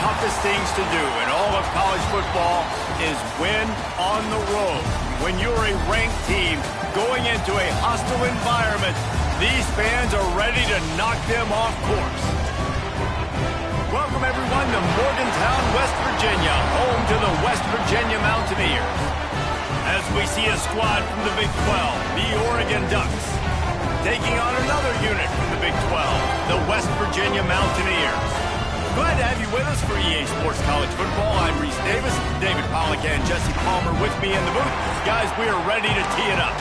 toughest things to do in all of college football is win on the road. When you're a ranked team going into a hostile environment, these fans are ready to knock them off course. Welcome, everyone, to Morgantown, West Virginia, home to the West Virginia Mountaineers. As we see a squad from the Big 12, the Oregon Ducks, taking on another unit from the Big 12, the West Virginia Mountaineers. Glad to have you with us for EA Sports College Football. I'm Reese Davis, David Pollack and Jesse Palmer with me in the booth. Guys, we are ready to tee it up.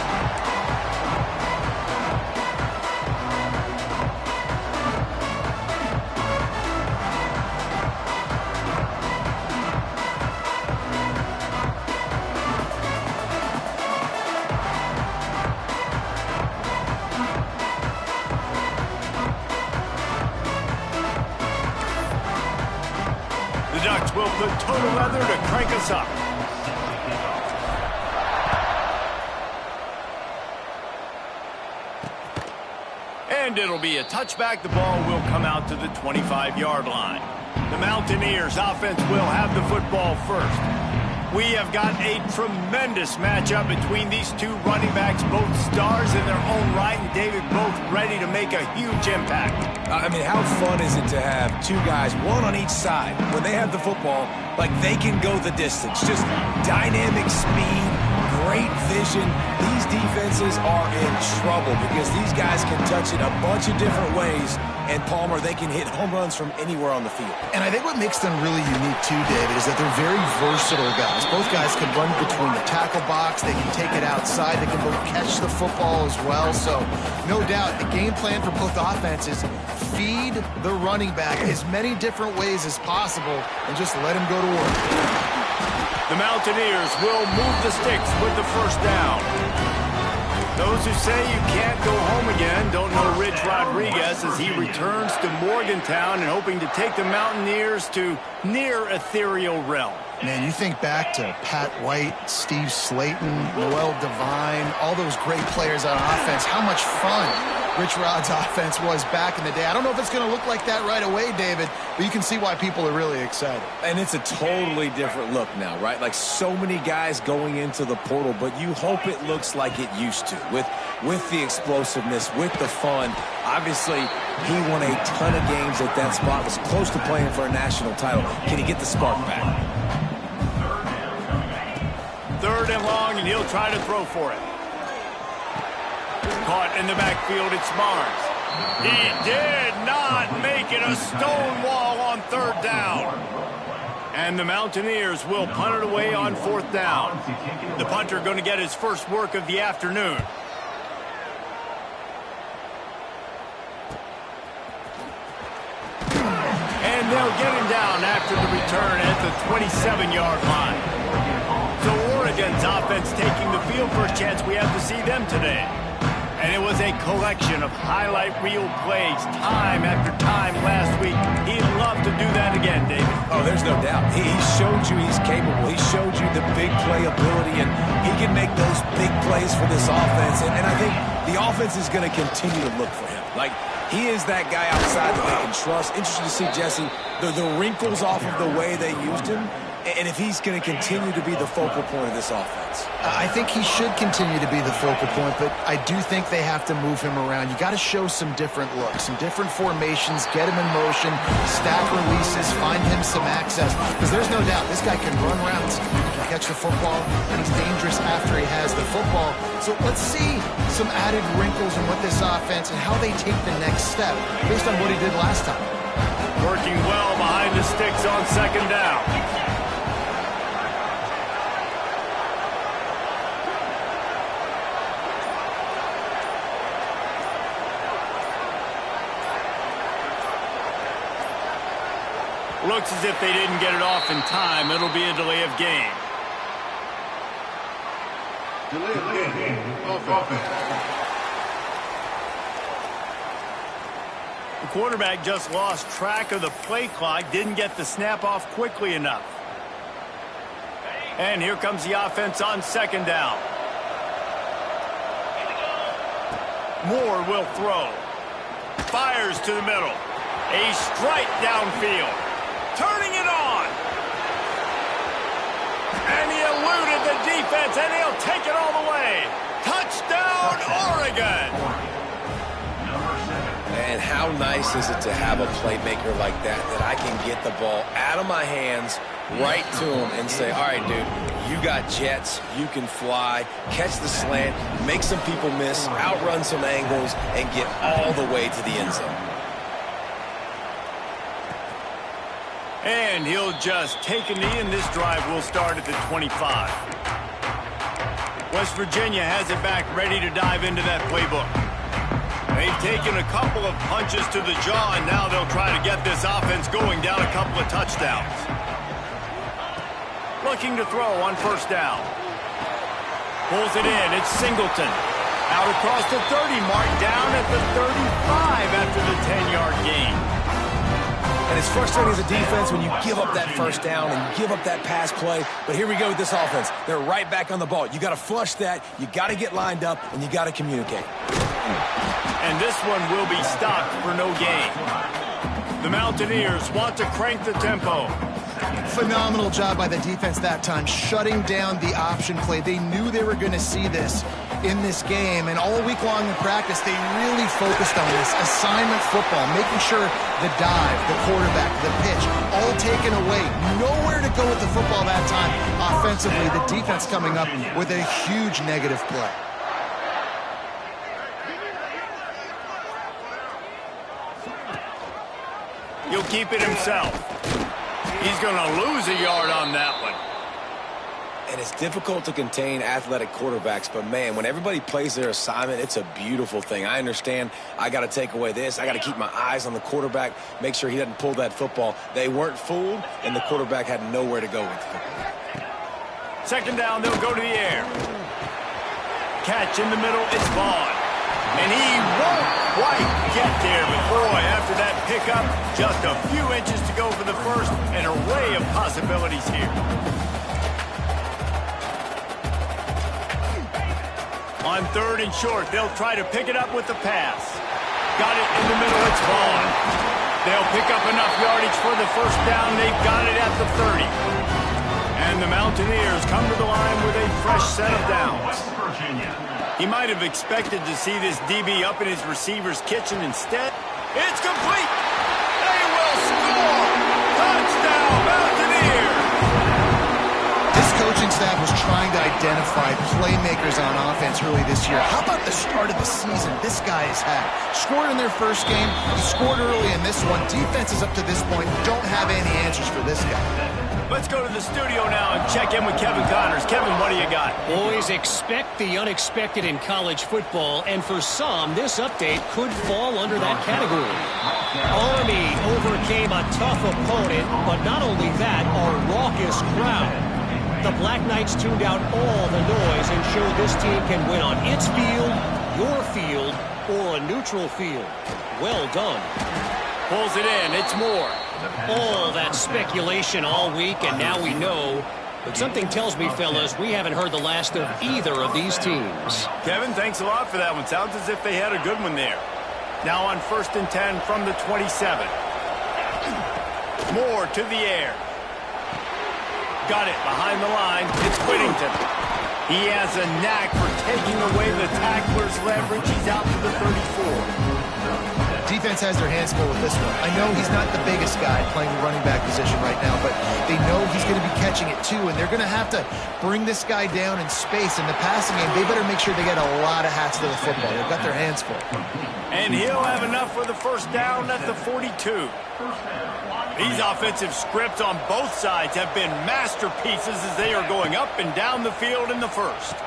Will put total leather to crank us up. And it'll be a touchback. The ball will come out to the 25-yard line. The Mountaineers offense will have the football first. We have got a tremendous matchup between these two running backs, both stars in their own right, and David, both ready to make a huge impact. I mean, how fun is it to have two guys, one on each side, when they have the football, like they can go the distance. Just dynamic speed, great vision. These defenses are in trouble because these guys can touch it a bunch of different ways. And Palmer, they can hit home runs from anywhere on the field. And I think what makes them really unique too, David, is that they're very versatile guys. Both guys can run between the tackle box. They can take it outside. They can both catch the football as well. So no doubt the game plan for both offenses, feed the running back as many different ways as possible and just let him go to work. The Mountaineers will move the sticks with the first down. Those who say you can't go home again don't know Rich Rodriguez as he returns to Morgantown and hoping to take the Mountaineers to near ethereal realm. Man, you think back to Pat White, Steve Slayton, Noel Devine, all those great players on offense. How much fun Rich Rod's offense was back in the day. I don't know if it's going to look like that right away, David, but you can see why people are really excited. And it's a totally different look now, right? Like so many guys going into the portal, but you hope it looks like it used to with the explosiveness, with the fun. Obviously, he won a ton of games at that spot, was close to playing for a national title. Can he get the spark back? Third and long, and he'll try to throw for it. Caught in the backfield, it's Mars. He did not make it a stone wall on third down. And the Mountaineers will punt it away on fourth down. The punter going to get his first work of the afternoon. And they'll get him down after the return at the 27-yard line. So Oregon's offense taking the field for a chance. We have to see them today. And it was a collection of highlight reel plays time after time last week. He'd love to do that again, David. Oh, there's no doubt. He showed you he's capable. He showed you the big play ability, and he can make those big plays for this offense. And I think the offense is going to continue to look for him. Like, he is that guy outside that they can trust. Interesting to see, Jesse, the wrinkles off of the way they used him, and if he's going to continue to be the focal point of this offense. I think he should continue to be the focal point, but I do think they have to move him around. You got to show some different looks, some different formations, get him in motion, stack releases, find him some access, because there's no doubt this guy can run routes, he can catch the football, and he's dangerous after he has the football. So let's see some added wrinkles in what this offense and how they take the next step based on what he did last time. Working well behind the sticks on second down. Looks as if they didn't get it off in time. It'll be a delay of game. Delay of game. Offense. The quarterback just lost track of the play clock, didn't get the snap off quickly enough. And here comes the offense on second down. Moore will throw. Fires to the middle. A strike downfield. turning it on. And he eluded the defense, and he'll take it all the way. Touchdown, Oregon. And how nice is it to have a playmaker like that I can get the ball out of my hands right to him and say, all right, dude, you got jets, you can fly, catch the slant, make some people miss, outrun some angles, and get all the way to the end zone. And he'll just take a knee, and this drive will start at the 25. West Virginia has it back, ready to dive into that playbook. They've taken a couple of punches to the jaw, and now they'll try to get this offense going down a couple of touchdowns. Looking to throw on first down. Pulls it in. It's Singleton. Out across the 30 mark, down at the 35 after the 10-yard gain. And it's frustrating as a defense when you give up that first down and you give up that pass play. But here we go with this offense. They're right back on the ball. You got to flush that. You got to get lined up, and you got to communicate. And this one will be stopped for no gain. The Mountaineers want to crank the tempo. Phenomenal job by the defense that time, shutting down the option play. They knew they were going to see this in this game, and all week long in practice, they really focused on this assignment football, making sure the dive, the quarterback, the pitch, all taken away. Nowhere to go with the football that time. Offensively, the defense coming up with a huge negative play. He'll keep it himself. He's going to lose a yard on that one. And it's difficult to contain athletic quarterbacks, but man, when everybody plays their assignment, it's a beautiful thing. I understand I got to take away this. I got to keep my eyes on the quarterback, make sure he doesn't pull that football. They weren't fooled, and the quarterback had nowhere to go with the football. Second down, they'll go to the air. Catch in the middle, it's Vaughn. And he won't quite get there, but boy, after that pickup, just a few inches to go for the first. An array of possibilities here. On third and short, they'll try to pick it up with the pass. Got it in the middle, it's Vaughn. They'll pick up enough yardage for the first down. They've got it at the 30. And the Mountaineers come to the line with a fresh set of downs. He might have expected to see this DB up in his receiver's kitchen. Instead, it's complete. They will score. Touchdown, Mountaineers. This coaching staff was trying to identify playmakers on offense early this year. How about the start of the season this guy has had? Scored in their first game. He scored early in this one. Defenses up to this point don't have any answers for this guy. Let's go to the studio now and check in with Kevin Connors. Kevin, what do you got? Boys, expect the unexpected in college football, and for some, this update could fall under that category. Army overcame a tough opponent, but not only that, a raucous crowd. The Black Knights tuned out all the noise and showed this team can win on its field, your field, or a neutral field. Well done. Pulls it in. It's Moore. All that speculation all week, and now we know. But something tells me, fellas, we haven't heard the last of either of these teams. Kevin, thanks a lot for that one. Sounds as if they had a good one there. Now on 1st and 10 from the 27. Moore to the air. Got it behind the line. It's Whittington. He has a knack for taking away the tackler's leverage. He's out to the 34. Defense has their hands full with this one. I know he's not the biggest guy playing the running back position right now, but they know he's going to be catching it too, and they're going to have to bring this guy down in space. In the passing game, they better make sure they get a lot of hats to the football. They've got their hands full. And he'll have enough for the first down at the 42. These offensive scripts on both sides have been masterpieces as they are going up and down the field in the first.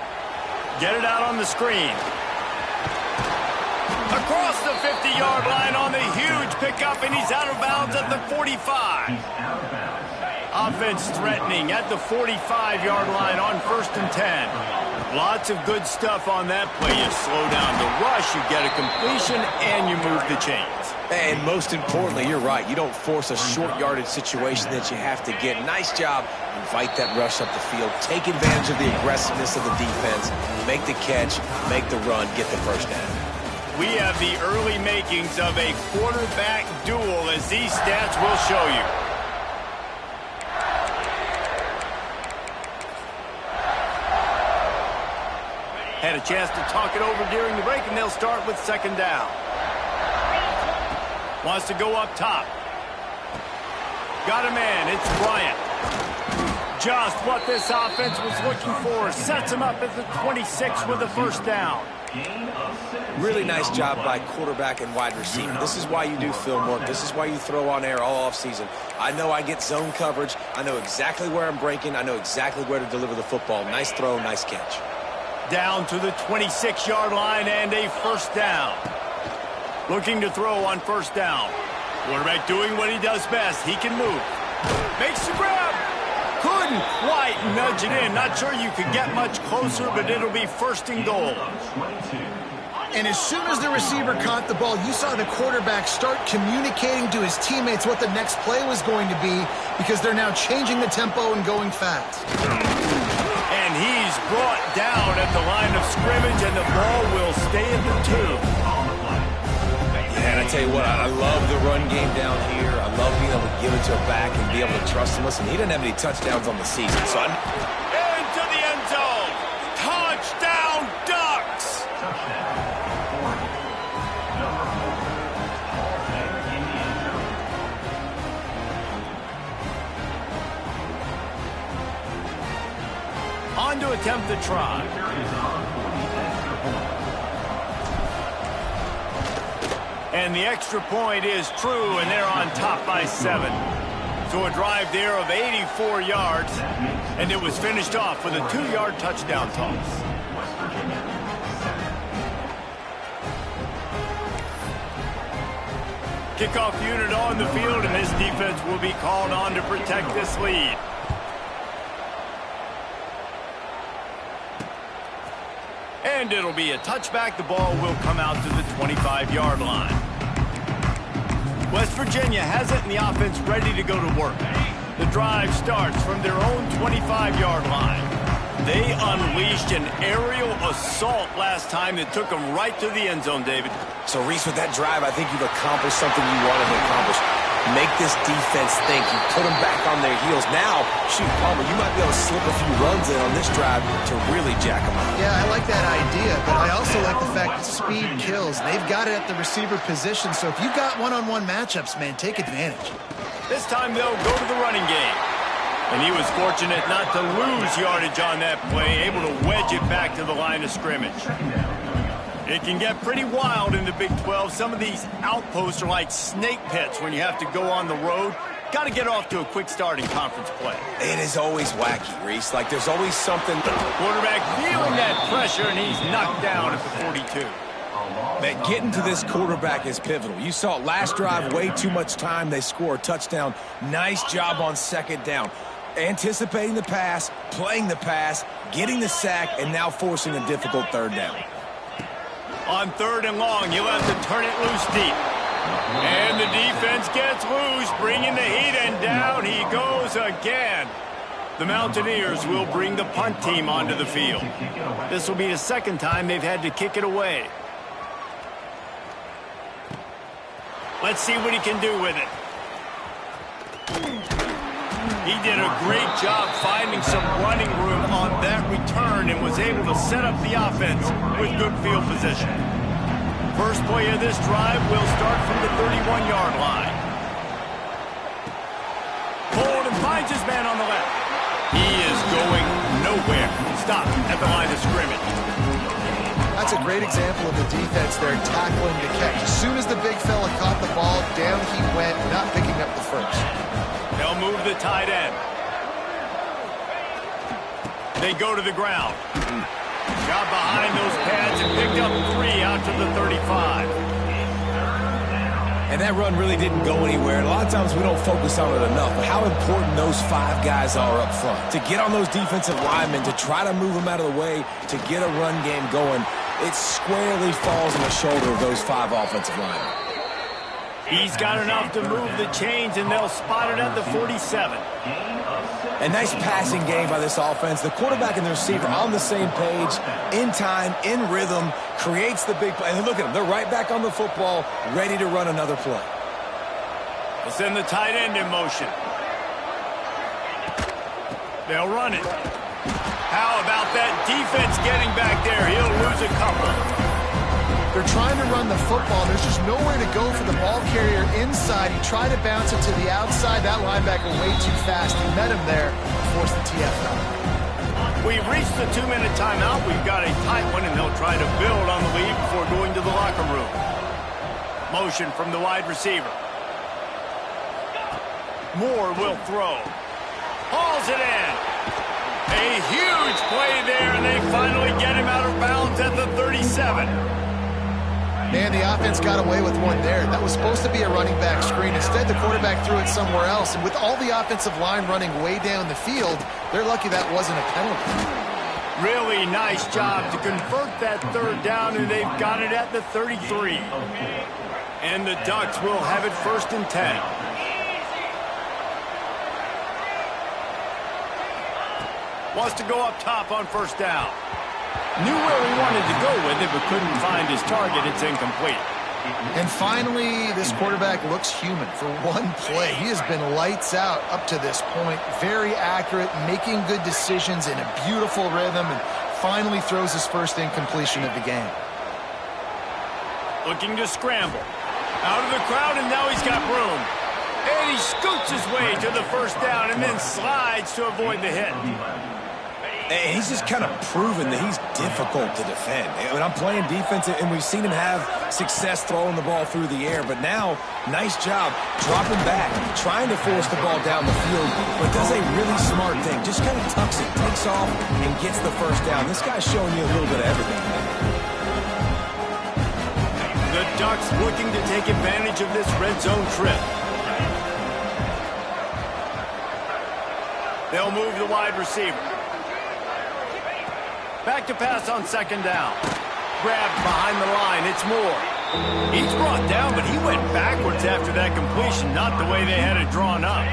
Get it out on the screen. Across the 50-yard line on the huge pickup, and he's out of bounds at the 45. Offense threatening at the 45-yard line on 1st and 10. Lots of good stuff on that play. You slow down the rush, you get a completion, and you move the chains. And most importantly, you're right. You don't force a short yardage situation that you have to get. Nice job. Invite that rush up the field. Take advantage of the aggressiveness of the defense. Make the catch, make the run, get the first down. We have the early makings of a quarterback duel, as these stats will show you. Had a chance to talk it over during the break, and they'll start with second down. Wants to go up top. Got a man. It's Bryant. Just what this offense was looking for. Sets him up at the 26 with a first down. Really nice job by quarterback and wide receiver. This is why you do film work. This is why you throw on air all offseason. I know I get zone coverage. I know exactly where I'm breaking. I know exactly where to deliver the football. Nice throw, nice catch. Down to the 26-yard line and a first down. Looking to throw on first down. Quarterback doing what he does best. He can move. Makes the grab. Couldn't quite nudge it in. Not sure you could get much closer, but it'll be first and goal. And as soon as the receiver caught the ball, you saw the quarterback start communicating to his teammates what the next play was going to be, because they're now changing the tempo and going fast. And he's brought down at the line of scrimmage, and the ball will stay at the 2. And I tell you what, I love the run game down here. I love being able to give it to a back and be able to trust him. Listen, he didn't have any touchdowns on the season, so into the end zone. Touchdown, Ducks! On to attempt the try. And the extra point is true, and they're on top by 7. So a drive there of 84 yards, and it was finished off with a 2-yard touchdown toss. Kickoff unit on the field, and this defense will be called on to protect this lead. And it'll be a touchback. The ball will come out to the 25-yard line. West Virginia has it, and the offense ready to go to work. The drive starts from their own 25-yard line. They unleashed an aerial assault last time that took them right to the end zone, David. So, Reese, with that drive, I think you've accomplished something you wanted to accomplish. Make this defense think. You put them back on their heels. Now, shoot, Palmer, you might be able to slip a few runs in on this drive to really jack them up. Yeah, I like that idea, but I also like the fact that speed kills. They've got it at the receiver position, so if you've got one-on-one matchups, man, take advantage. This time they'll go to the running game. And he was fortunate not to lose yardage on that play, able to wedge it back to the line of scrimmage. It can get pretty wild in the Big 12. Some of these outposts are like snake pits when you have to go on the road. Got to get off to a quick start in conference play. It is always wacky, Reese. Like, there's always something. Quarterback feeling that pressure, and he's knocked down at the 42. Man, getting to this quarterback is pivotal. You saw it last drive, way too much time. They score a touchdown. Nice job on second down. Anticipating the pass, playing the pass, getting the sack, and now forcing a difficult third down. On third and long, you'll have to turn it loose deep. And the defense gets loose, bringing the heat, and down he goes again. The Mountaineers will bring the punt team onto the field. This will be the second time they've had to kick it away. Let's see what he can do with it. He did a great job finding some running room on that return and was able to set up the offense with good field position. First play of this drive will start from the 31-yard line. Pulled and finds his man on the left. He is going nowhere. Stop at the line of scrimmage. That's a great example of the defense there tackling the catch. As soon as the big fella caught the ball, down he went, not picking up the first. They'll move the tight end. They go to the ground. Got behind those pads and picked up 3 out to the 35. And that run really didn't go anywhere. A lot of times we don't focus on it enough, but how important those 5 guys are up front. To get on those defensive linemen, to try to move them out of the way, to get a run game going, it squarely falls on the shoulder of those 5 offensive linemen. He's got enough to move the chains, and they'll spot it at the 47. A nice passing game by this offense. The quarterback and the receiver on the same page, in time, in rhythm, creates the big play. And look at them. They're right back on the football, ready to run another play. They'll send the tight end in motion. They'll run it. How about that defense getting back there? He'll lose a couple. They're trying to run the football. There's just nowhere to go for the ball carrier inside. He tried to bounce it to the outside. That linebacker way too fast. He met him there, forced the TFL. We've reached the 2-minute timeout. We've got a tight one, and they'll try to build on the lead before going to the locker room. Motion from the wide receiver. Moore will throw. Hauls it in. A huge play there, and they finally get him out of bounds at the 37. Man, the offense got away with one there. That was supposed to be a running back screen. Instead, the quarterback threw it somewhere else. And with all the offensive line running way down the field, they're lucky that wasn't a penalty. Really nice job to convert that third down, and they've got it at the 33. And the Ducks will have it 1st and 10. Wants to go up top on 1st down. Knew where he wanted to go with it, but couldn't find his target. It's incomplete. And finally, this quarterback looks human for one play. He has been lights out up to this point. Very accurate, making good decisions in a beautiful rhythm, and finally throws his first incompletion of the game. Looking to scramble. Out of the crowd, and now he's got room. And he scoots his way to the 1st down and then slides to avoid the hit. And he's just kind of proven that he's difficult to defend. I mean, I'm playing defense, and we've seen him have success throwing the ball through the air. But now, nice job dropping back, trying to force the ball down the field, but does a really smart thing. Just kind of tucks it, takes off, and gets the 1st down. This guy's showing you a little bit of everything. The Ducks looking to take advantage of this red zone trip. They'll move the wide receiver. Back to pass on 2nd down. Grabbed behind the line. It's Moore. He's brought down, but he went backwards after that completion, not the way they had it drawn up.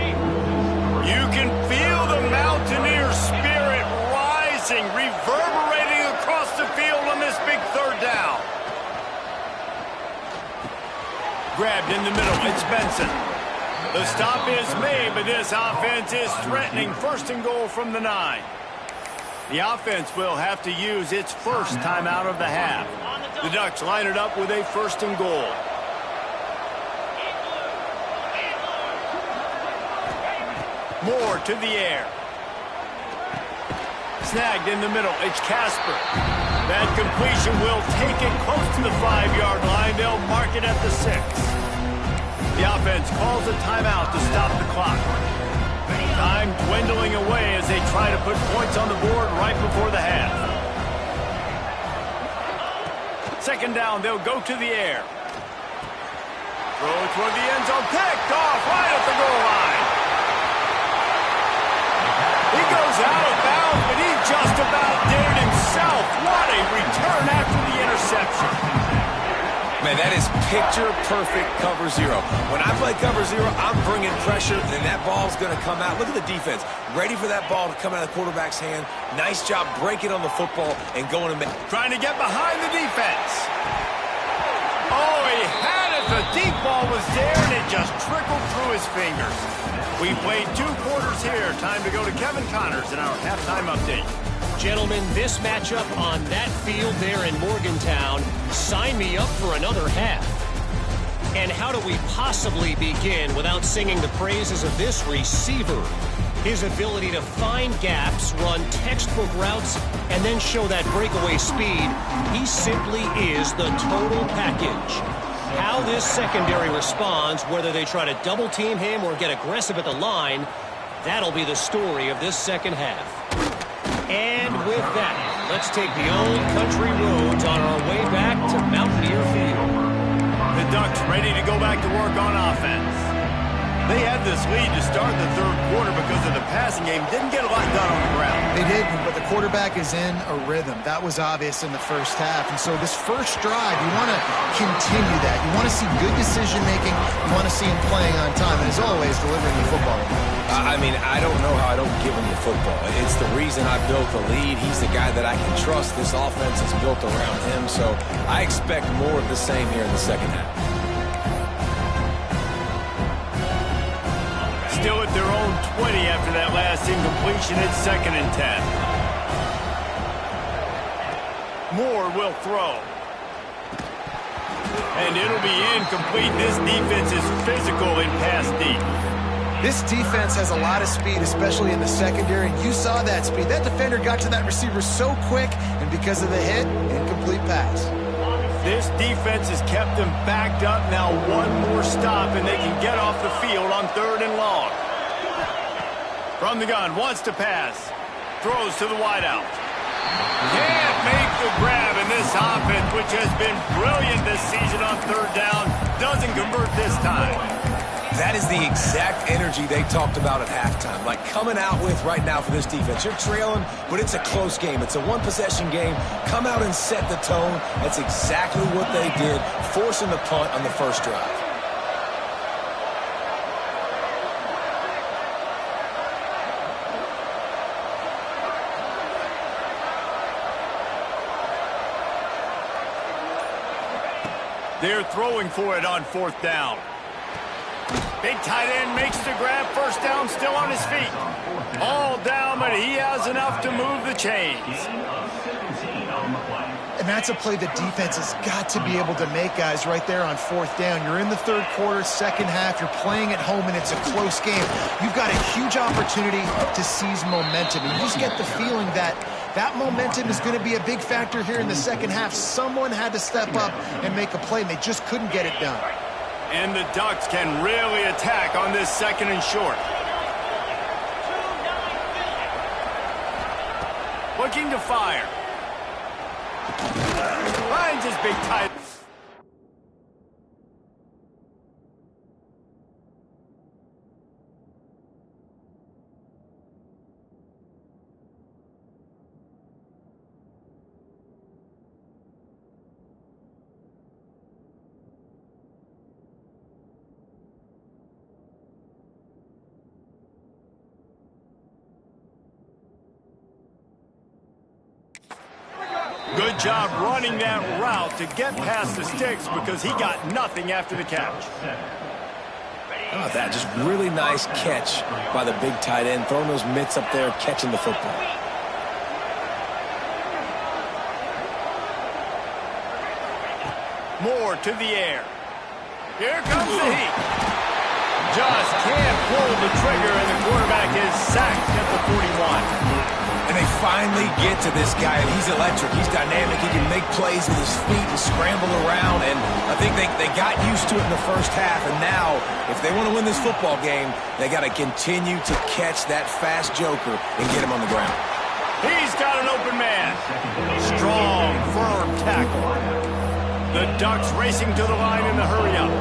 You can feel the Mountaineer spirit rising, reverberating across the field on this big 3rd down. Grabbed in the middle. It's Benson. The stop is made, but this offense is threatening. 1st and goal from the 9. The offense will have to use its first timeout of the half. The Ducks line it up with a 1st and goal. Moore to the air. Snagged in the middle. It's Casper. That completion will take it close to the 5-yard line. They'll mark it at the 6. The offense calls a timeout to stop the clock. Time dwindling away as they try to put points on the board right before the half. 2nd down, they'll go to the air. Throw toward the end zone, picked off right at the goal line. He goes out of bounds, but he just about did it himself. What a return after the interception. Man, that is picture-perfect cover 0. When I play cover 0, I'm bringing pressure, and that ball's going to come out. Look at the defense. Ready for that ball to come out of the quarterback's hand. Nice job breaking on the football and going to make. Trying to get behind the defense. Oh, he had it. The deep ball was there, and it just trickled through his fingers. We played 2 quarters here. Time to go to Kevin Connors in our halftime update. Gentlemen, this matchup on that field there in Morgantown, sign me up for another half. And how do we possibly begin without singing the praises of this receiver? His ability to find gaps, run textbook routes, and then show that breakaway speed. He simply is the total package. How this secondary responds, whether they try to double team him or get aggressive at the line, that'll be the story of this 2nd half. And with that, let's take the old country roads on our way back to Mountaineer Field. The Ducks ready to go back to work on offense. They had this lead to start the 3rd quarter because of the passing game. Didn't get a lot done on the ground. They didn't, but the quarterback is in a rhythm. That was obvious in the 1st half. And so this first drive, you want to continue that. You want to see good decision-making. You want to see him playing on time. And as always, delivering the football. I mean, I don't know how I don't give him the football. It's the reason I built the lead. He's the guy that I can trust. This offense is built around him. So I expect more of the same here in the 2nd half. Still at their own 20 after that last incompletion. It's 2nd and 10. Moore will throw. And it'll be incomplete. This defense is physical in pass deep. This defense has a lot of speed, especially in the secondary, and you saw that speed. That defender got to that receiver so quick, and because of the hit, incomplete pass. This defense has kept them backed up. Now one more stop, and they can get off the field on 3rd and long. From the gun, wants to pass. Throws to the wideout. Can't make the grab, and this offense, which has been brilliant this season on 3rd down, doesn't convert this time. That is the exact energy they talked about at halftime. Like coming out with right now for this defense. You're trailing, but it's a close game. It's a one-possession game. Come out and set the tone. That's exactly what they did, forcing the punt on the first drive. They're throwing for it on 4th down. Big tight end makes the grab. 1st down, still on his feet. All down, but he has enough to move the chains. And that's a play the defense has got to be able to make, guys, right there on 4th down. You're in the 3rd quarter, 2nd half. You're playing at home, and it's a close game. You've got a huge opportunity to seize momentum. And you just get the feeling that that momentum is going to be a big factor here in the 2nd half. Someone had to step up and make a play, and they just couldn't get it done. And the Ducks can really attack on this 2nd and short. Looking to fire. Finds his big tight. Good job running that route to get past the sticks because he got nothing after the catch. How about that? Just really nice catch by the big tight end, throwing those mitts up there, catching the football. Moore to the air. Here comes the heat. Just can't pull the trigger, and the quarterback is sacked at the 41. And they finally get to this guy, and he's electric. He's dynamic. He can make plays with his feet and scramble around. And I think they got used to it in the first half. And now, if they want to win this football game, they got to continue to catch that fast joker and get him on the ground. He's got an open man. Strong, firm tackle. The Ducks racing to the line in the hurry-up.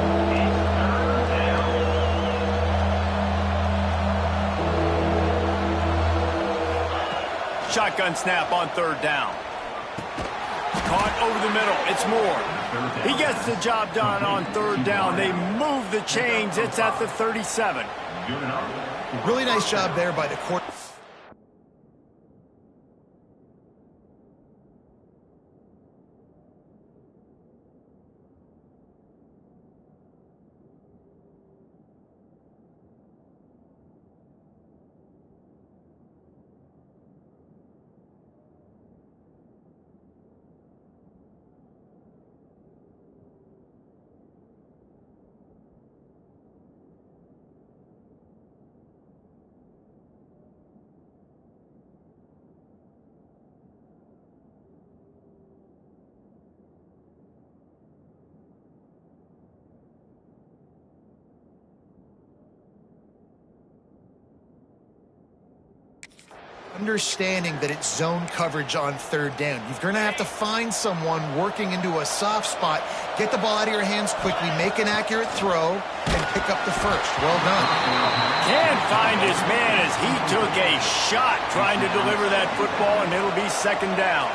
Shotgun snap on 3rd down. Caught over the middle. It's Moore. He gets the job done on 3rd down. They move the chains. It's at the 37. Really nice job there by the quarterback. Understanding that it's zone coverage on 3rd down. You're going to have to find someone working into a soft spot, get the ball out of your hands quickly, make an accurate throw, and pick up the first. Well done. Can't find his man as he took a shot trying to deliver that football, and it'll be 2nd down.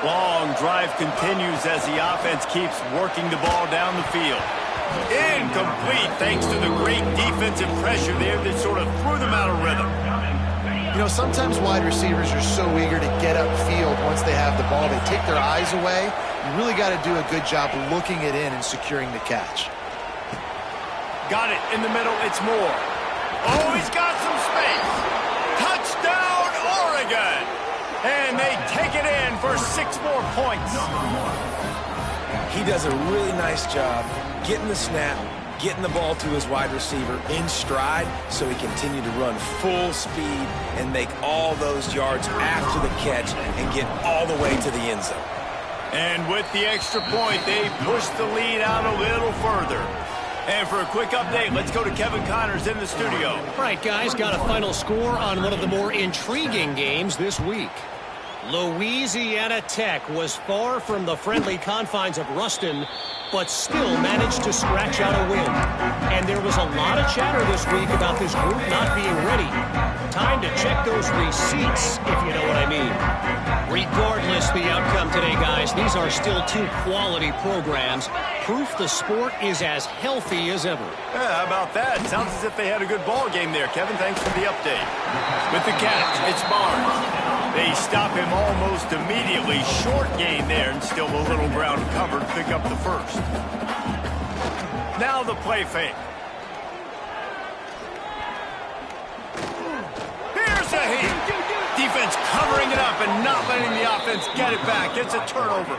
Long drive continues as the offense keeps working the ball down the field. Incomplete thanks to the great defensive pressure there that sort of threw them out of rhythm. You know, sometimes wide receivers are so eager to get upfield once they have the ball. They take their eyes away. You really got to do a good job looking it in and securing the catch. Got it in the middle. It's Moore. Oh, he's got some space. Touchdown, Oregon. And they take it in for 6 more points. He does a really nice job getting the snap, getting the ball to his wide receiver in stride so he continued to run full speed and make all those yards after the catch and get all the way to the end zone. And with the extra point, they push the lead out a little further. And for a quick update, let's go to Kevin Connors in the studio. All right, guys, got a final score on one of the more intriguing games this week. Louisiana Tech was far from the friendly confines of Ruston, but still managed to scratch out a win. And there was a lot of chatter this week about this group not being ready. Time to check those receipts, if you know what I mean. Regardless the outcome today, guys, these are still 2 quality programs. Proof the sport is as healthy as ever. Yeah, how about that? Sounds as if they had a good ball game there. Kevin, thanks for the update. With the catch, it's Barnes. They stop him almost immediately. Short gain there and still a little ground covered. Pick up the first. Now the play fake. Here's a hit. Defense covering it up and not letting the offense get it back. It's a turnover.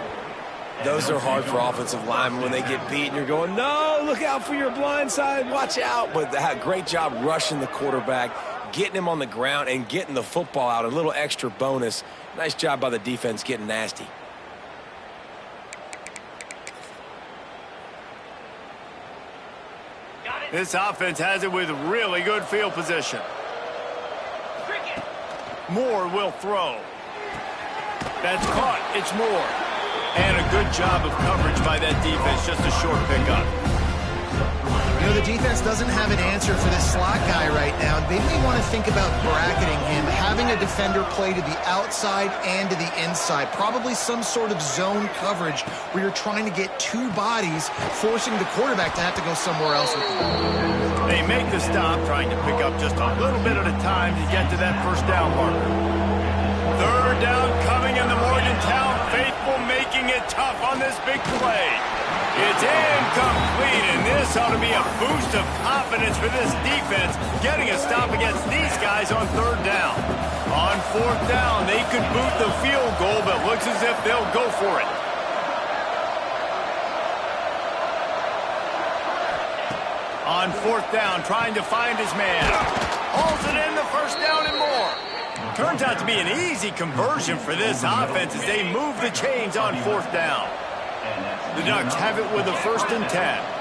Those are hard for offensive linemen when they get beat and you're going, no, look out for your blind side, watch out. But great job rushing the quarterback, getting him on the ground and getting the football out. A little extra bonus. Nice job by the defense getting nasty. This offense has it with really good field position. Moore will throw. That's caught. It's Moore. And a good job of coverage by that defense. Just a short pickup. You know, the defense doesn't have an answer for this slot guy right now. They may want to think about bracketing him, having a defender play to the outside and to the inside. Probably some sort of zone coverage where you're trying to get 2 bodies, forcing the quarterback to have to go somewhere else with them. They make the stop, trying to pick up just a little bit at a time to get to that first down marker. 3rd down coming in the Morgantown faithful, making it tough on this big play. It's incomplete, and this ought to be a boost of confidence for this defense, getting a stop against these guys on 3rd down. On 4th down, they could boot the field goal, but looks as if they'll go for it. On 4th down, trying to find his man. Hauls it in, the first down and more. Turns out to be an easy conversion for this offense as they move the chains on 4th down. The Ducks have it with a 1st and 10.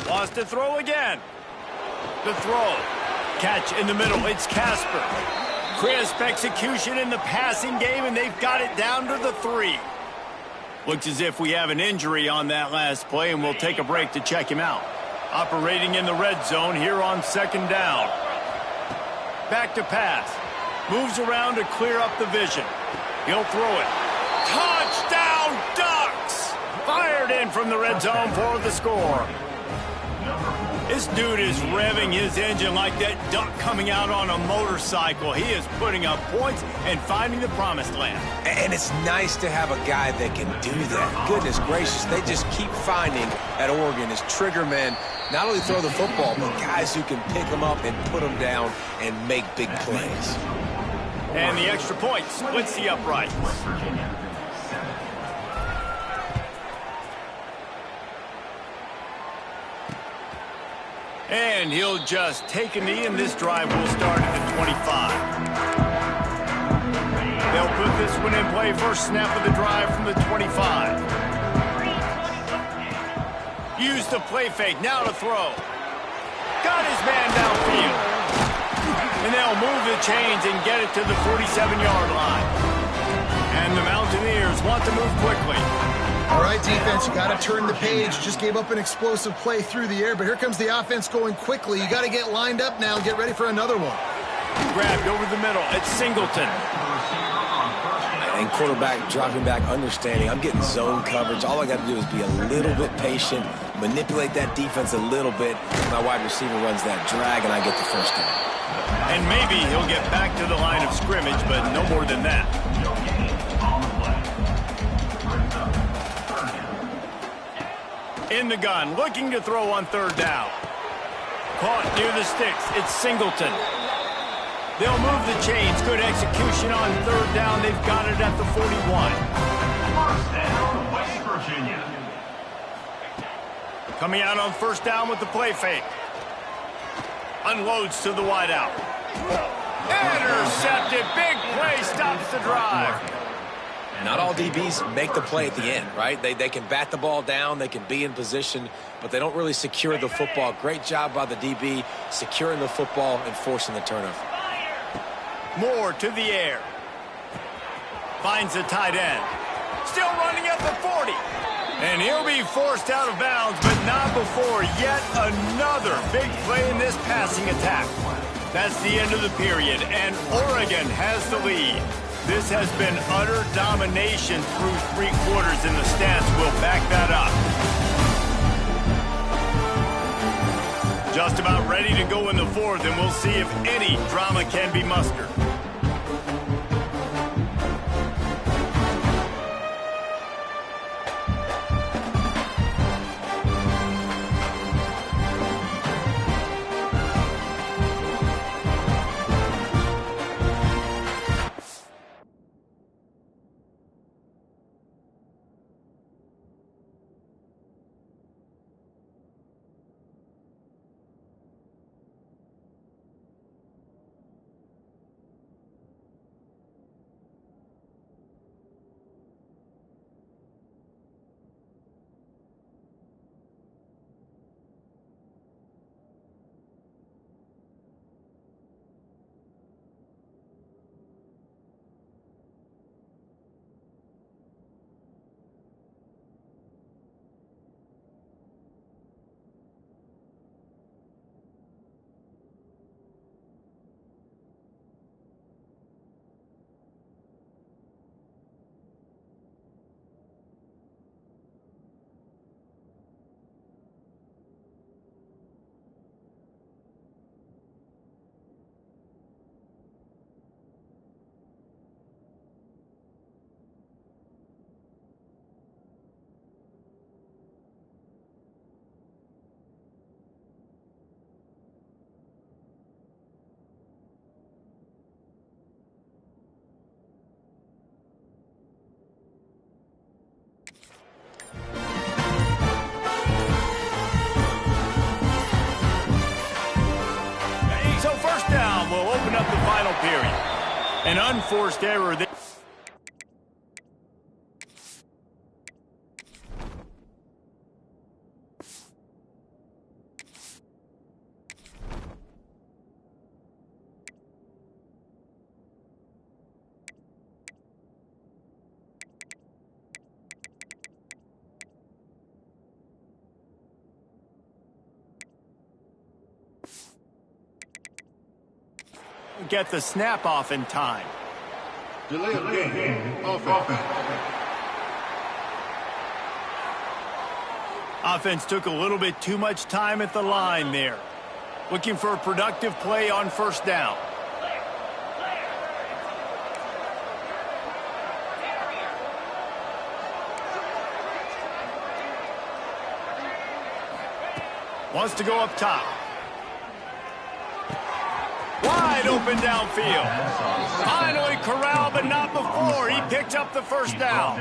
Wants to throw again. The throw. Catch in the middle. It's Casper. Crisp execution in the passing game, and they've got it down to the 3. Looks as if we have an injury on that last play, and we'll take a break to check him out. Operating in the red zone here on 2nd down. Back to pass. Moves around to clear up the vision. He'll throw it. Touchdown, Ducks! Fired in from the red zone for the score. This dude is revving his engine like that duck coming out on a motorcycle. He is putting up points and finding the promised land. And it's nice to have a guy that can do that. Goodness gracious, they just keep finding at Oregon as trigger men, not only throw the football, but guys who can pick them up and put them down and make big plays. And the extra point splits the uprights. And he'll just take a knee, and this drive will start at the 25. They'll put this one in play. First snap of the drive from the 25. Use the play fake. Now to throw. Got his man downfield. And they'll move the chains and get it to the 47-yard line. And the Mountaineers want to move quickly. All right, defense, you got to turn the page. Just gave up an explosive play through the air, but here comes the offense going quickly. You got to get lined up now and get ready for another one. Grabbed over the middle. It's Singleton. And quarterback dropping back, understanding I'm getting zone coverage. All I got to do is be a little bit patient, manipulate that defense a little bit. My wide receiver runs that drag, and I get the first down. And maybe he'll get back to the line of scrimmage, but no more than that. In the gun, looking to throw on third down. Caught near the sticks. It's Singleton. They'll move the chains. Good execution on third down. They've got it at the 41. First down, West Virginia. Coming out on first down with the play fake. Unloads to the wideout. Intercepted. Big play stops the drive. Not all DBs make the play at the end, right? They can bat the ball down, they can be in position, but they don't really secure the football. Great job by the DB securing the football and forcing the turnover. More to the air. Finds the tight end. Still running at the 40. And he'll be forced out of bounds, but not before yet another big play in this passing attack. That's the end of the period, and Oregon has the lead. This has been utter domination through three quarters, and the stats will back that up. Just about ready to go in the fourth, and we'll see if any drama can be mustered. Will open up the final period. An unforced error. Get the snap off in time. Delay of game. Offense. Offense took a little bit too much time at the line there. Looking for a productive play on first down. Wants to go up top. Wide open downfield. Finally corralled, but not before. He picked up the first down.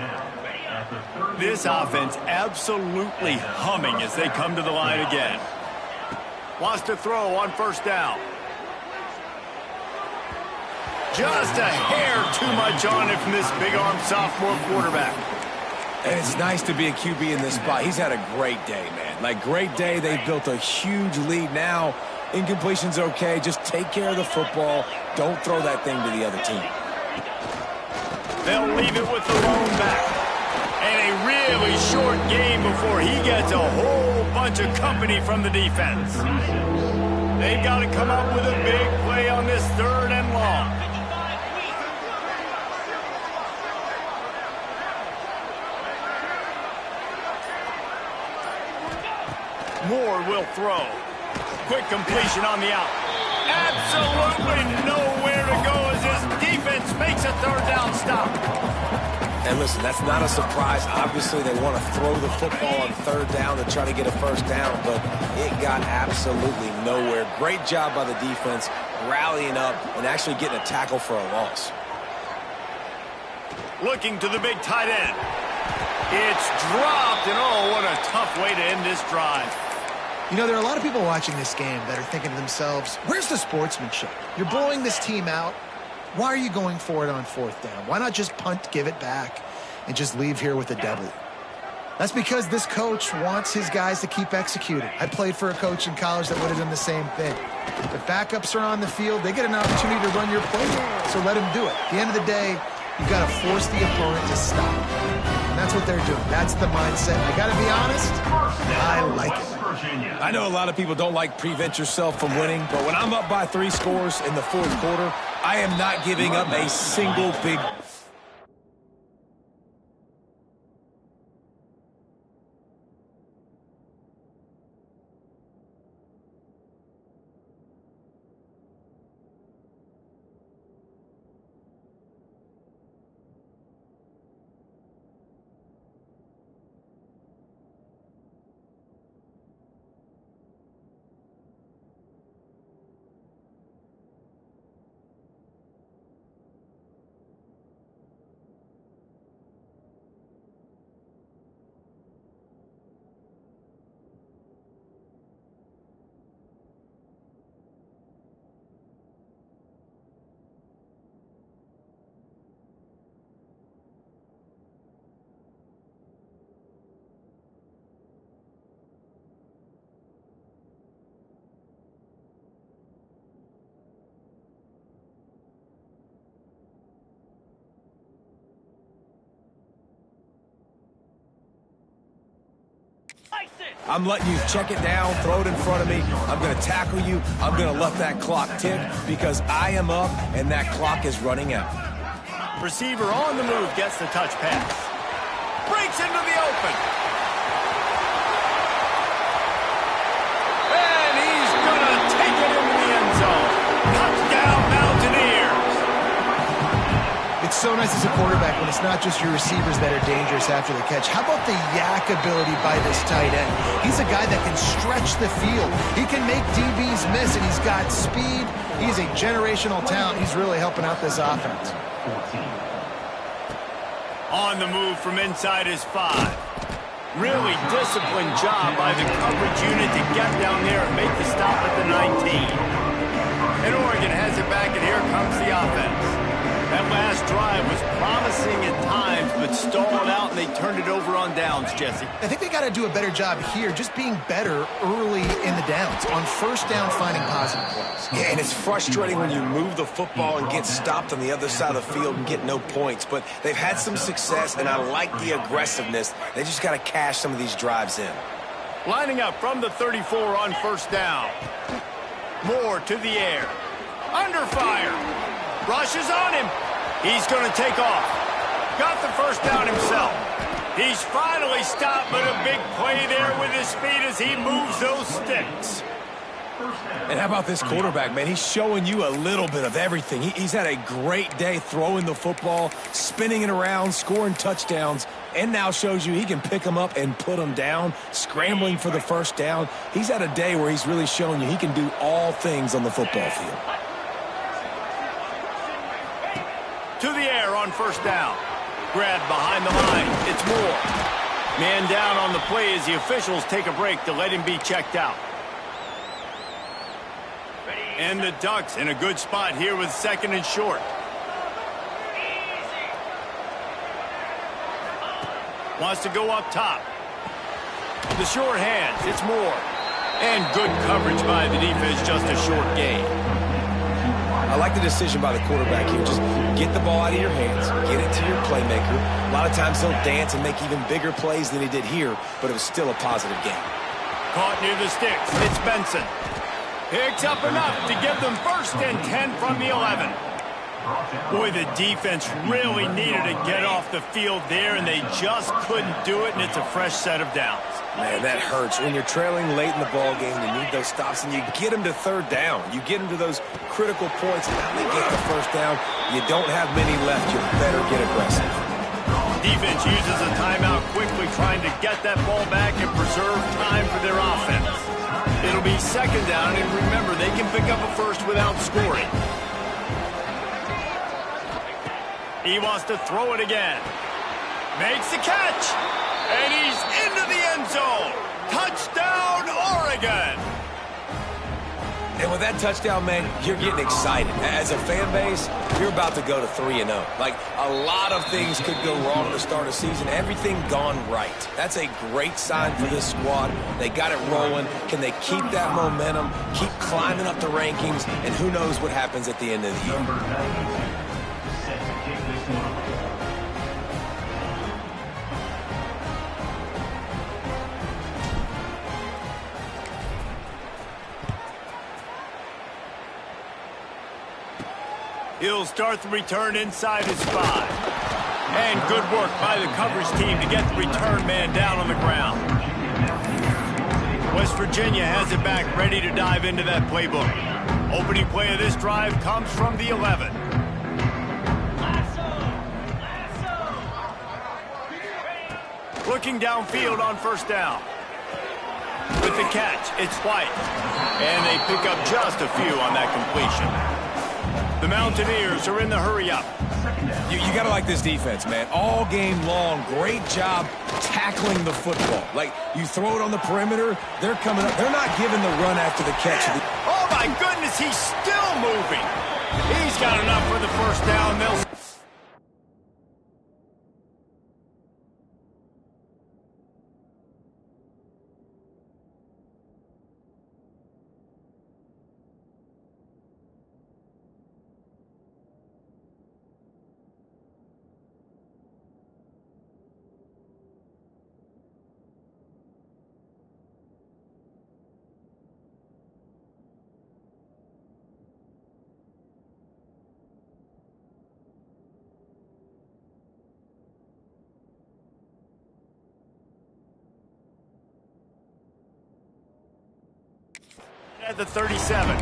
This offense absolutely humming as they come to the line again. Wants to throw on first down. Just a hair too much on it from this big-armed sophomore quarterback. And it's nice to be a QB in this spot. He's had a great day, man. Like, great day. They've built a huge lead now. Incompletion's okay. Just take care of the football. Don't throw that thing to the other team. They'll leave it with the lone back. And a really short game before he gets a whole bunch of company from the defense. They've got to come up with a big play on this 3rd and long. Moore will throw. Quick completion on the out. Absolutely nowhere to go as his defense makes a 3rd down stop. And listen, that's not a surprise. Obviously, they want to throw the football on 3rd down to try to get a first down, but it got absolutely nowhere. Great job by the defense, rallying up and actually getting a tackle for a loss. Looking to the big tight end. It's dropped, and oh, what a tough way to end this drive. You know, there are a lot of people watching this game that are thinking to themselves, where's the sportsmanship? You're blowing this team out. Why are you going for it on 4th down? Why not just punt, give it back, and just leave here with a W? That's because this coach wants his guys to keep executing. I played for a coach in college that would have done the same thing. If backups are on the field, they get an opportunity to run your playbook, so let them do it. At the end of the day, you've got to force the opponent to stop. And that's what they're doing. That's the mindset. I got to be honest, I like it. I know a lot of people don't like prevent yourself from winning, but when I'm up by 3 scores in the 4th quarter, I am not giving up a single big... I'm letting you check it down, throw it in front of me. I'm going to tackle you. I'm going to let that clock tick because I am up and that clock is running out. Receiver on the move gets the touch pass. Breaks into the open. And he's going to take it into the end zone. Touchdown, Mountaineers. It's so nice as a quarterback when it's not just your receivers that are dangerous after the catch. How about the yak ability by this tight end? He's a guy that can stretch the field. He can make DBs miss, and he's got speed. He's a generational talent. He's really helping out this offense. On the move from inside his 5. Really disciplined job by the coverage unit to get down there and make the stop at the 19. And Oregon has it back, and here comes the offense. That last drive was promising at times, but stalled out, and they turned it over on downs, Jesse. I think they got to do a better job here, just being better early in the downs. On first down, finding positive plays. Yeah, and it's frustrating when you move the football and get stopped on the other side of the field and get no points. But they've had some success, and I like the aggressiveness. They just got to cash some of these drives in. Lining up from the 34 on first down. Moore to the air. Under fire. Rushes on him. He's going to take off. Got the first down himself. He's finally stopped, but a big play there with his speed as he moves those sticks. And how about this quarterback, man? He's showing you a little bit of everything. He's had a great day throwing the football, spinning it around, scoring touchdowns, and now shows you he can pick them up and put them down, scrambling for the first down. He's had a day where he's really shown you he can do all things on the football field. To the air on first down. Grabbed behind the line. It's Moore. Man down on the play as the officials take a break to let him be checked out. And the Ducks in a good spot here with second and short. Wants to go up top. The short hands. It's Moore. And good coverage by the defense, just a short gain. I like the decision by the quarterback here. Just get the ball out of your hands, get it to your playmaker. A lot of times he'll dance and make even bigger plays than he did here, but it was still a positive game. Caught near the sticks. It's Benson. Picks up enough to give them first and 10 from the 11. Boy, the defense really needed to get off the field there, and they just couldn't do it, and it's a fresh set of downs. Man, that hurts. When you're trailing late in the ball game, you need those stops, and you get them to third down. You get them to those critical points, and now they get the first down. You don't have many left. You better get aggressive. Defense uses a timeout quickly, trying to get that ball back and preserve time for their offense. It'll be second down, and remember, they can pick up a first without scoring. He wants to throw it again. Makes the catch. And he's into the end zone. Touchdown, Oregon. And with that touchdown, man, you're getting excited. As a fan base, you're about to go to 3-0. Like, a lot of things could go wrong at the start of the season. Everything gone right. That's a great sign for this squad. They got it rolling. Can they keep that momentum, keep climbing up the rankings, and who knows what happens at the end of the year. He'll start the return inside his 5. And good work by the coverage team to get the return man down on the ground. West Virginia has it back, ready to dive into that playbook. Opening play of this drive comes from the 11. Looking downfield on first down. With the catch, it's White. And they pick up just a few on that completion. The Mountaineers are in the hurry-up. You got to like this defense, man. All game long, great job tackling the football. Like, you throw it on the perimeter, they're coming up. They're not giving the run after the catch. Oh, my goodness, he's still moving. He's got enough for the first down. They'll... At the 37.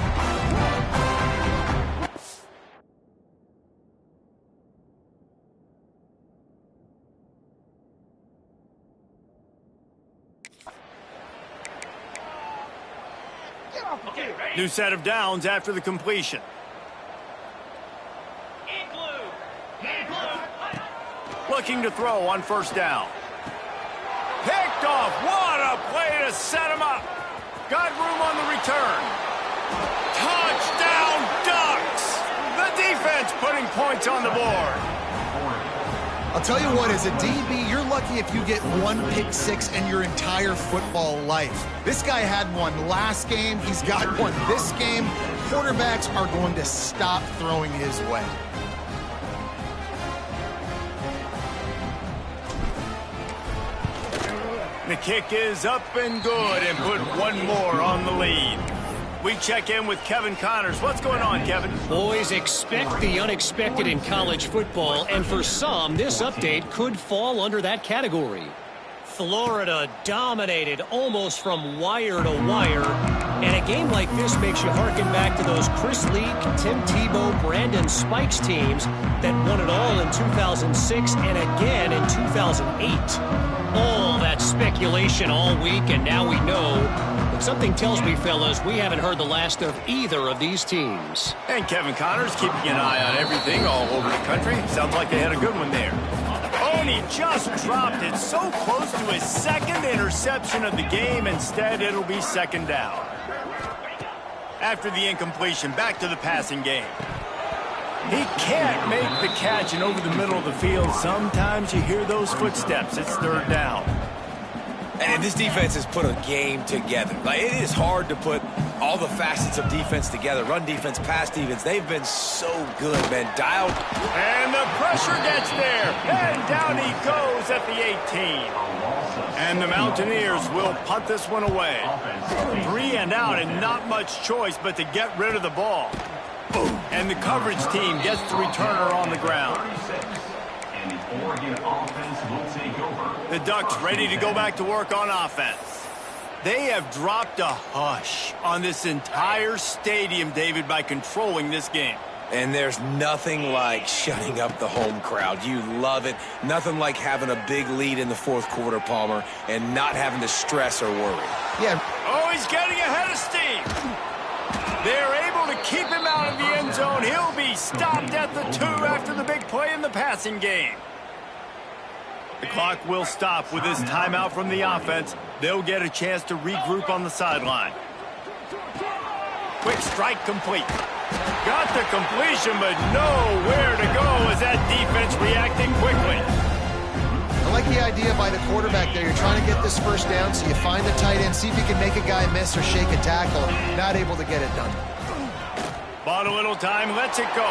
New set of downs after the completion. Looking to throw on first down. Picked off. What a play to set him up. Got room on the return. Touchdown, Ducks! The defense putting points on the board. I'll tell you what, as a DB, you're lucky if you get one pick six in your entire football life. This guy had one last game. He's got one this game. Quarterbacks are going to stop throwing his way. The kick is up and good and put one more on the lead. We check in with Kevin Connors. What's going on, Kevin? Boys, expect the unexpected in college football, and for some, this update could fall under that category. Florida dominated almost from wire to wire, and a game like this makes you harken back to those Chris Leak, Tim Tebow, Brandon Spikes teams that won it all in 2006 and again in 2008. All that speculation all week, and now we know. But something tells me, fellas, we haven't heard the last of either of these teams. And Kevin Connors keeping an eye on everything all over the country. Sounds like they had a good one there. Oh, and he just dropped it so close to his second interception of the game. Instead, it'll be second down. After the incompletion, back to the passing game. He can't make the catch, and over the middle of the field, sometimes you hear those footsteps. It's third down. And this defense has put a game together. Like, it is hard to put all the facets of defense together. Run defense, pass defense. They've been so good, man. Dialed. And the pressure gets there. And down he goes at the 18. And the Mountaineers will punt this one away. 3 and out, and not much choice but to get rid of the ball. Boom. And the coverage team gets the returner on the ground. And the Oregon offense will take over. The Ducks ready to go back to work on offense. They have dropped a hush on this entire stadium, David, by controlling this game. And there's nothing like shutting up the home crowd. You love it. Nothing like having a big lead in the fourth quarter, Palmer, and not having to stress or worry. Yeah. Oh, he's getting ahead of steam. They're able to keep him out of the end zone. He'll be stopped at the 2 after the big play in the passing game. The clock will stop with this timeout from the offense. They'll get a chance to regroup on the sideline. Quick strike complete. Got the completion, but nowhere to go as that defense reacting quickly. I like the idea by the quarterback there. You're trying to get this first down, so you find the tight end, see if you can make a guy miss or shake a tackle. Not able to get it done. Bought a little time, lets it go.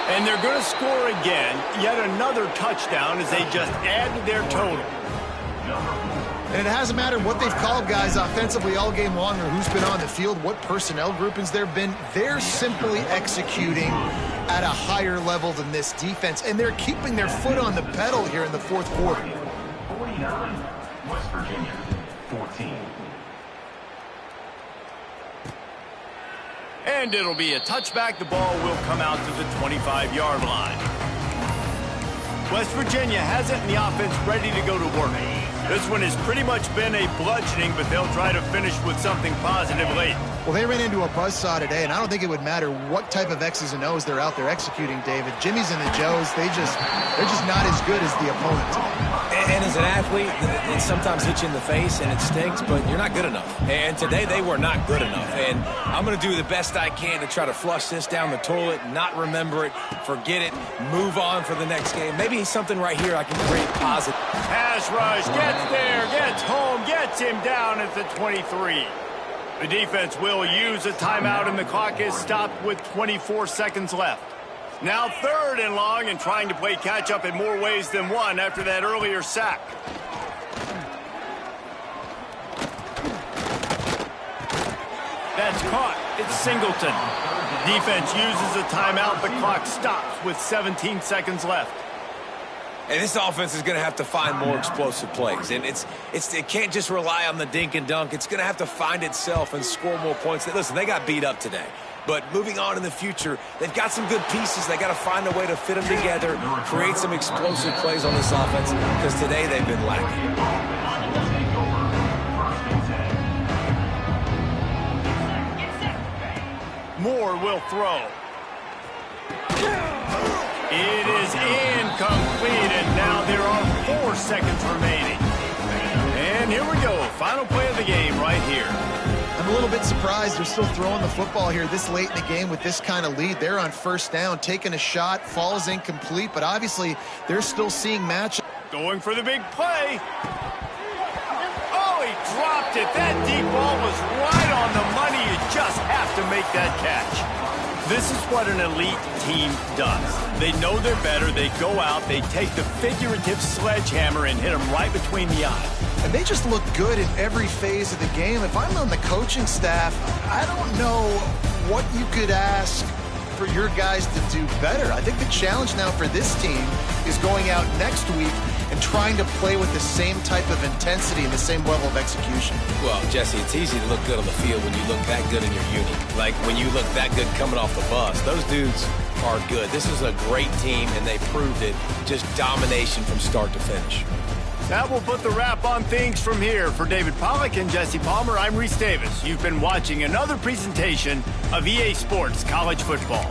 And they're going to score again. Yet another touchdown as they just add to their total. And it hasn't mattered what they've called guys offensively all game long or who's been on the field, what personnel groupings there have been. They're simply executing at a higher level than this defense, and they're keeping their foot on the pedal here in the fourth quarter. 49, West Virginia, 14. And it'll be a touchback. The ball will come out to the 25-yard line. West Virginia has it in the offense ready to go to work. This one has pretty much been a bludgeoning, but they'll try to finish with something positive late. Well, they ran into a buzzsaw today, and I don't think it would matter what type of X's and O's they're out there executing, David. Jimmy's and the Joes, they're just not as good as the opponent today. And as an athlete, it sometimes hits you in the face and it stinks, but you're not good enough. And today they were not good enough. And I'm going to do the best I can to try to flush this down the toilet, not remember it, forget it, move on for the next game. Maybe something right here I can create positive. Pass rush, gets there, gets home, gets him down at the 23. The defense will use a timeout, and the clock is stopped with 24 seconds left. Now 3rd and long, and trying to play catch-up in more ways than one after that earlier sack. That's caught. It's Singleton. Defense uses a timeout. The clock stops with 17 seconds left. And this offense is going to have to find more explosive plays. And it can't just rely on the dink and dunk. It's going to have to find itself and score more points. Listen, they got beat up today. But moving on in the future, they've got some good pieces. They got to find a way to fit them together, create some explosive plays on this offense, because today they've been lacking. Moore will throw. It is incomplete, and now there are 4 seconds remaining. And here we go. Final play of the game right here. I'm a little bit surprised they're still throwing the football here this late in the game with this kind of lead. They're on 1st down, taking a shot, falls incomplete, but obviously they're still seeing match. Going for the big play. Oh, he dropped it. That deep ball was right on the money. You just have to make that catch. This is what an elite team does. They know they're better. They go out. They take the figurative sledgehammer and hit them right between the eyes. and they just look good in every phase of the game. If I'm on the coaching staff, I don't know what you could ask for your guys to do better. I think the challenge now for this team is going out next week and trying to play with the same type of intensity and the same level of execution. Well, Jesse, it's easy to look good on the field when you look that good in your uni. Like when you look that good coming off the bus. Those dudes are good. This is a great team, and they proved it. Just domination from start to finish. That will put the wrap on things from here. For David Pollack and Jesse Palmer, I'm Reese Davis. You've been watching another presentation of EA Sports College Football.